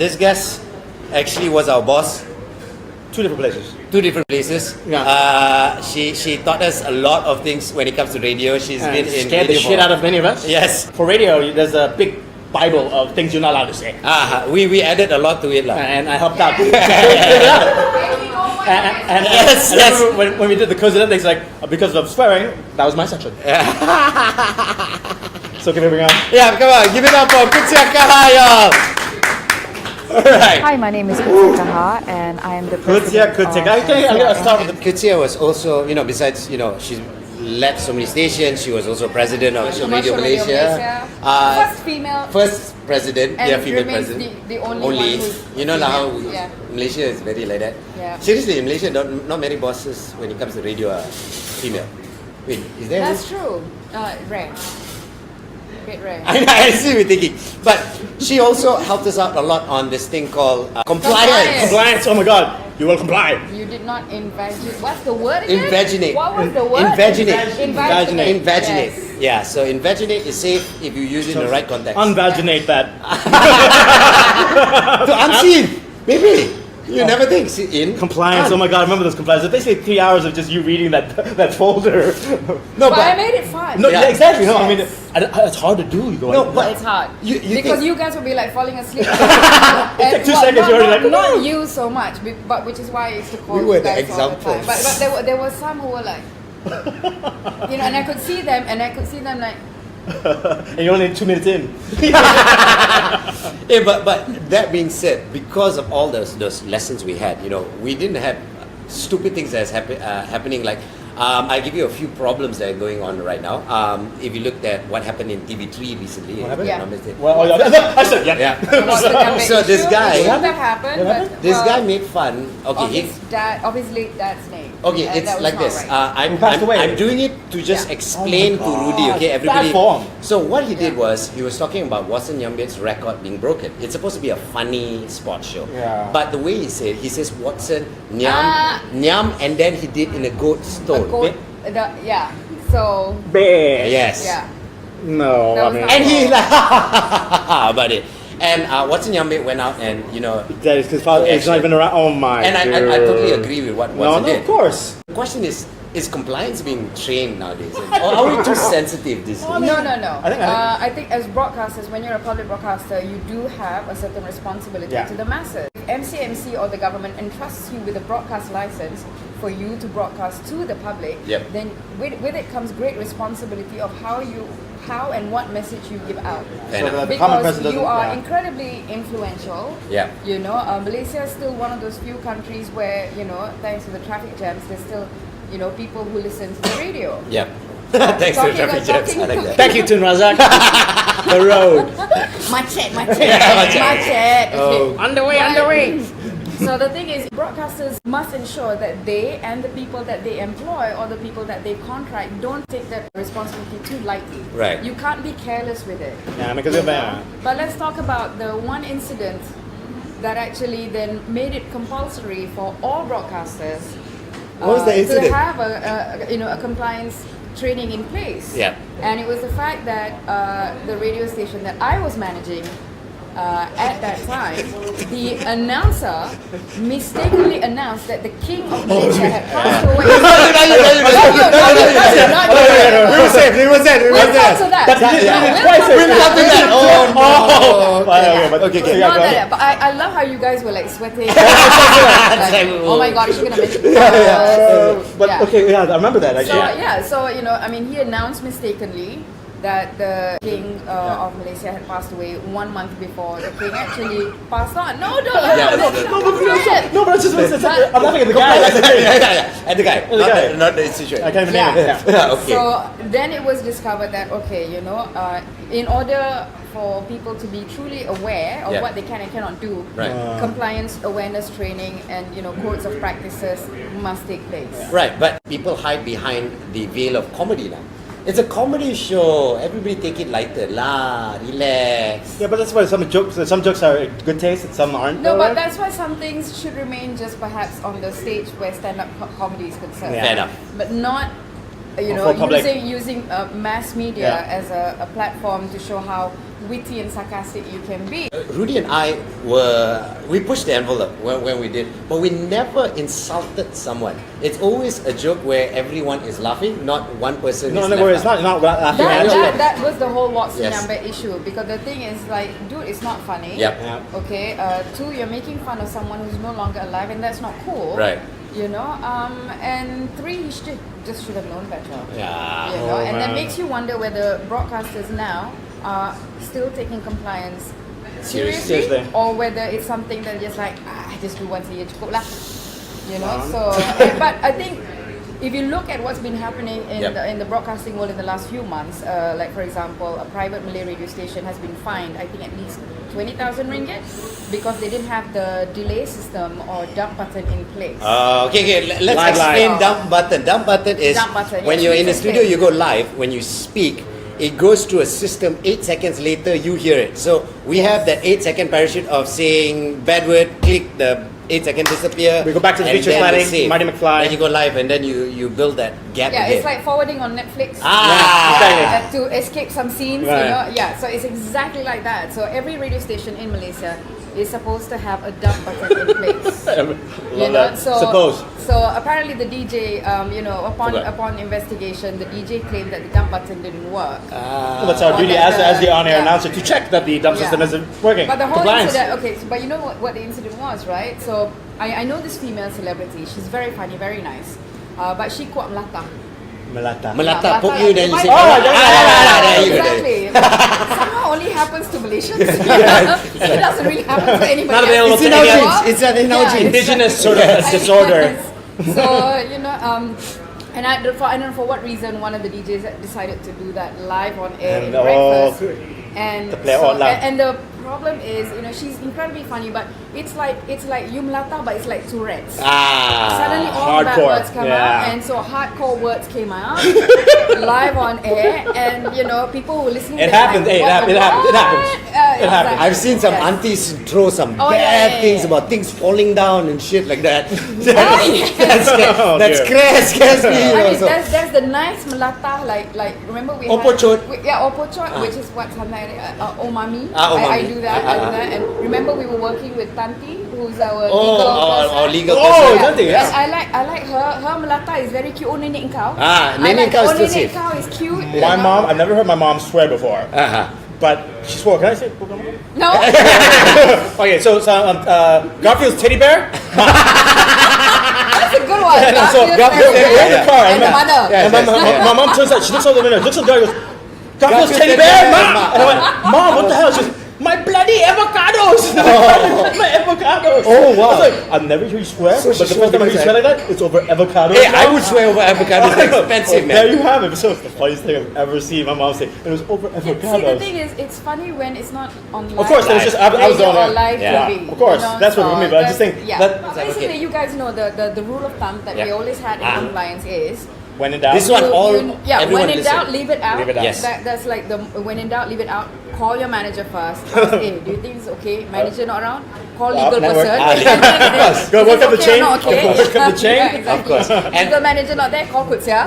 this guest actually was our boss. Two different places. Yeah. She taught us a lot of things when it comes to radio. She's been in scared the shit out of many of us. Yes. For radio, there's a big Bible of things you're not allowed to say. We added a lot to it, and I helped out. And yes. When we did the Kudsia things, like because of swearing, that was my section. So can we bring on? Yeah, come on, give it up for Kudsia Kahar, y'all. All right. Hi, my name is Kudsia Kahar, and I am the president Kudsia. I'm gonna start with Kudsia was also, besides, she led so many stations. She was also president of Radio Malaysia. First president, female president. The only one you know how Malaysia is very like that. Yeah. Seriously, in Malaysia, not many bosses when it comes to radio are female. Wait, is there? That's true. Rare. Bit rare. I see what you're thinking, but she also helped us out a lot on this thing called compliance. Compliance. Oh my God, you will comply. You did not invagine. What's the word again? Invaginate. What was the word? Invaginate. Yes. Yeah. So invaginate is safe if you use it in the right context. Unvaginate that. To unseen, maybe. You never think in compliance. Oh my God, I remember those compliance. It's basically 3 hours of just you reading that folder. No, but I made it fun. No, exactly. No, I mean it's hard to do. But it's hard because you guys will be like falling asleep. It's like 2 seconds. You're already like not you so much, but which is why I used to call we were you guys the all the time. examples. But there were some who were like, and I could see them, like. And you're only 2 minutes in. Yeah, but that being said, because of all those lessons we had, we didn't have stupid things that's happening. Like, I give you a few problems that are going on right now. If you looked at what happened in TV3 recently, what happened? Yeah. I said yeah. So this guy, that happened. This guy made fun. Okay, of his late dad's name. Okay, it's like this. Right. I'm doing it to just explain to Rudy. Okay, everybody. So what he did was he was talking about Watson Yambet's record being broken. It's supposed to be a funny sports show. Yeah. But the way he says Watson nyam, and then he did in a goat stone. So. Bear. Yes. Yeah. No, I mean. And he like about it. And Watson Yambet went out and that is because father is not even around. Oh my. And I totally agree with what Watson did. Of course. The question is compliance being trained nowadays? Or are we too sensitive this way? No. I think as broadcasters, when you're a public broadcaster, you do have a certain responsibility to the masses. If MCMC or the government entrusts you with a broadcast license for you to broadcast to the public, then with it comes great responsibility of how and what message you give out. Because you are incredibly influential. Yeah. Malaysia is still one of those few countries where, thanks to the traffic jams, there's still, people who listen to the radio. Yeah. Thanks to the traffic jams. I like that. Thank you, Tun Razak. The road. Macet. Oh. Underway. So the thing is, broadcasters must ensure that they and the people that they employ or the people that they contract don't take that responsibility too lightly. Right. You can't be careless with it. Yeah, because of that. But let's talk about the one incident that actually then made it compulsory for all broadcasters to have a compliance training in place. Yeah. And it was the fact that the radio station that I was managing at that time, the announcer mistakenly announced that the King of Malaysia had passed away. We were safe. We'll come to that. We'll come to that. Oh no. Okay. Not that, but I love how you guys were like sweating. Oh my God, is she gonna mention I remember that actually. So he announced mistakenly that the King of Malaysia had passed away 1 month before the King actually passed on. No, don't. No, but it's just I'm laughing at the guy. At the guy, not the situation. I can't even name it. Okay. So then it was discovered that in order for people to be truly aware of what they can and cannot do, compliance awareness training and codes of practices must take place. Right, but people hide behind the veil of comedy now. It's a comedy show. Everybody take it lighter, relax. Yeah, but that's why some jokes are good taste and some aren't. No, but that's why some things should remain just perhaps on the stage where stand-up comedy is concerned. Fair enough. But not For public. using mass media Yeah. as a platform to show how witty and sarcastic you can be. Rudy and I we pushed the envelope when we did, but we never insulted someone. It's always a joke where everyone is laughing, not one person No, is no, left it's out. not laughing at you. That was the whole what's the Yes. number issue, because the thing is like, dude, it's not funny. Yep. Yeah. Okay. Two, you're making fun of someone who's no longer alive, and that's not cool. Right. You know. And three, he just should have known better. Yeah. You know, Oh, and that man. makes you wonder whether broadcasters now are still taking compliance seriously, Seriously. or whether it's something that just like, I just do once a year cukup lah. You know. Wow. So, but I think if you look at what's been happening in Yep. in the broadcasting world in the last few months, like for example, a private Malay radio station has been fined, I think at least 20,000 ringgit, because they didn't have the delay system or dump button in place. Okay. Let's Live explain line. dump button. Dump button is Dump button, when yes, you're in the please studio, explain. you go live. When you speak, it goes to a system. 8 seconds later, you hear it. So we have that 8-second parachute of saying bad word. Click the 8-second disappear. We go back to the and feature then we planning, save. Marty McFly. Then you go live, and then you build that gap Yeah, again. it's like forwarding on Netflix. Ah. To escape some scenes, Right. you know. Yeah, so it's exactly like that. So every radio station in Malaysia is supposed to have a dump button in place. Love that. Suppose. So apparently the DJ, upon Forgot. investigation, the DJ claimed that the dump button didn't work. Well, that's our Or duty that as the on-air yeah. announcer to check that the dump system Yeah. isn't working. But the whole Compliance. incident, okay, but you know what the incident was, right? So I know this female celebrity. She's very funny, very nice. But she kuat melata. Melata. Melata, poke you, then you say, Oh, Exactly. Somehow only happens to Malaysians. It doesn't really happen to anybody Not else. available It's to in our anyone. genes. It's in our genes. Indigenous sort of disorder. So and I don't know for what reason one of the DJs decided to do that live on air in And, breakfast. And the player all loud. and the problem is, she's incredibly funny, but it's like you melata, but it's like Tourette's. Suddenly all the bad Hardcore, words come yeah. out, and so hardcore words came out live on air, and people who were listening. It they were happens, like, it "What happens, the it happens, it what?" happens. Exactly. happens. I've seen some Yes. aunties throw some Oh, bad yeah. things about things falling down and shit like that. Oh, That's dear. scares me. I mean, also. there's the nice melata, like remember we Opochot. Opochot, which is what sometimes omami. Omami. I do that, and remember we were working with Tanti, who's our legal our person. legal Oh, person. Tanti, yes. And I like her melata is very cute. Oh nenek kau. Nenek kau is still nenek safe. kau is cute. My mom, I've never heard my mom swear before, Uh-huh. but she swore. Can I say? No. Okay, so Garfield's teddy bear. That's a good one. Yeah, no, so Garfield's Garfield, very in the good. car, And the and mother. Yeah. And my mom turns out, she looks out the window, looks at the door, and goes, Garfield's teddy bear, Ma! And I went, Mom, what the hell? She goes, my bloody avocados! My avocados! Oh, wow. I was like, I've never heard you swear, So but she the swore first time I heard you to swear like that, it's over avocados. Hey, I would swear over avocados. They're expensive, There man. you have it. So it's the funniest thing I've ever seen my mom say. It was over avocados. See, the thing is, it's funny when it's not on live. Of course, it was just, I was radio on or there. live Yeah. TV. Of course, that's what we mean, but I'm just saying Yeah. that- But basically, you guys know the rule of thumb that we Yeah. always had in compliance is. When in doubt. This one, all everyone when in listen. doubt, leave it out. Leave it out. Yes. That's like the when in doubt, leave it out. Call your manager first. Ask, hey, do you think it's okay? Manager not around? Call legal network. person. Of course. Go Is work it up the okay or chain. not okay? Go work up the chain. Yeah, exactly. Of course. And- Legal manager not there. Call Kudsia.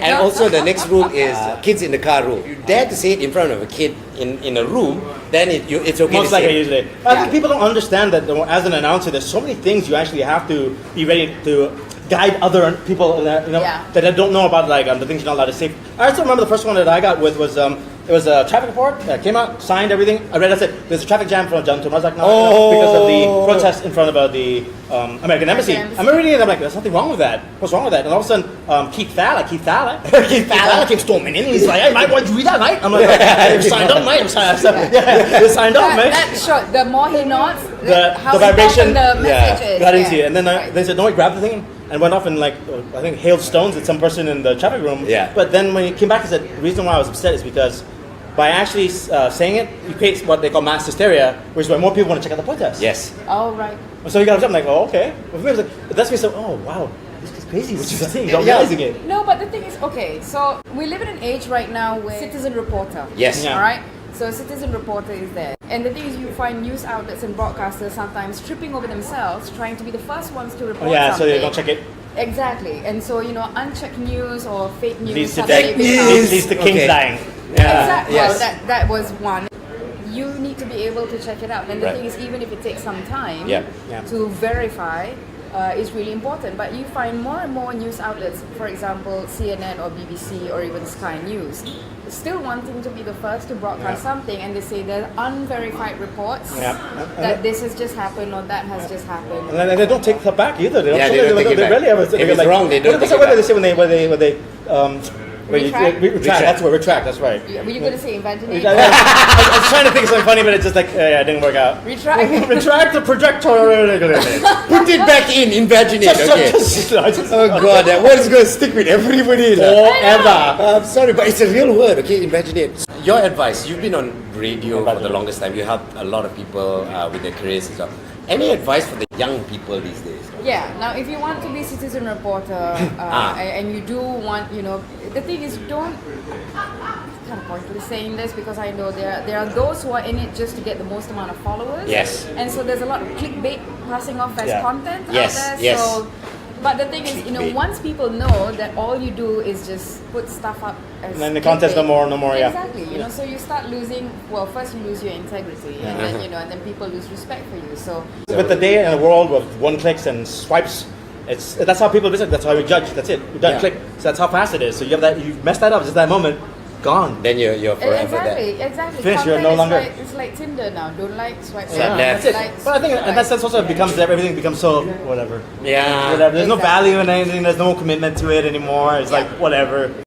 And also the next rule is kids in the car rule. You dare to say it in front of a kid in a room, then it's okay Most to say likely, it. usually. I think people don't understand that as an announcer, there's so many things you actually have to be ready to guide other people that Yeah. that don't know about, like the things you're not allowed to say. I still remember the first one that I got with was it was a traffic report that came out, signed everything. I read, I said, there's a traffic jam in front of Jantum. I was like, no, because of the protest in front of the American Embassy. Embassy. I'm reading it, I'm like, there's nothing wrong with that. What's wrong with that? And all of a sudden, Keith Thala Keith Thala came storming in. He's like, hey, mate, why'd you read that, mate? I'm like, you signed up, mate. I'm signed, yeah, you signed up, mate. That's short. The more he nods, how the vibration, important the message is. got into it. And then they said, no, he grabbed the thing and went off and I think hailed stones at some person in the traffic room. Yeah. But then when he came back, he said, the reason why I was upset is because by actually saying it, you create what they call mass hysteria, which is why more people want to check out the protest. Yes. Oh, right. So he got upset. I'm like, oh, okay. Well, for me, I was like, that's me. So, oh, wow, this is crazy. What you're saying, you're not realizing it. No, but the thing is, okay, so we live in an age right now where citizen reporter. Yes. Yeah. All right? So citizen reporter is there. And the thing is, you find news outlets and broadcasters sometimes tripping over themselves, trying to be the first ones to report Yeah, so something. they don't check it. Exactly, and so unchecked news or fake news Leads to suddenly news. leads to kings Okay. dying. Exactly. Yes. Well, that was one. You need to be able to check it out, and the Right. thing is, even if it takes some time Yeah. Yeah. to verify, is really important. But you find more and more news outlets, for example, CNN or BBC or even Sky News, still wanting to be the first to broadcast Yeah. something, and they say there are unverified reports Yeah. that this has just happened or that has just happened. And they don't take it back either. They don't, Yeah, they don't take it back. rarely ever. If it's wrong, they don't take it What do back. they say when they Retract? retract? That's what retract. That's right. Were you going to say inventing I it? was trying to think of something funny, but it's just like it didn't work out. Retract. Retract the projector. Put it back in, invaginate. Okay. Oh god, that word is going to stick with everybody. Forever. I'm sorry, but it's a real word, okay? Invaginate. Your advice, you've been on radio for the longest time. You helped a lot of people with their careers and stuff. Any advice for the young people these days? Yeah. Now, if you want to be citizen reporter and you do want, the thing is, don't. It's kind of pointless saying this because I know there are those who are in it just to get the most amount of followers. Yes. And so there's a lot of clickbait passing off as Yeah. content Yes, out there. yes. So, but the thing is, Clickbait. once people know that all you do is just put stuff up as And then the content's no clickbait, more, yeah. Exactly. So you start losing. Well, first you lose your integrity, and then and then people lose respect for you. So. With the day and a world with one clicks and swipes, that's how people visit. That's how we judge. That's it. We're done. Yeah. Click. So that's how fast it is. So you messed that up. Just that moment, gone. Then you're forever Exactly, there. exactly. Finish, you're Content no is longer- it's like Tinder now. Don't like, swipe Yeah, right. that's That's it. Like, But I think in that sense also it becomes everything becomes so whatever. Yeah. Whatever. There's no Exactly. value in anything. There's no commitment to it anymore. It's Yeah. like whatever.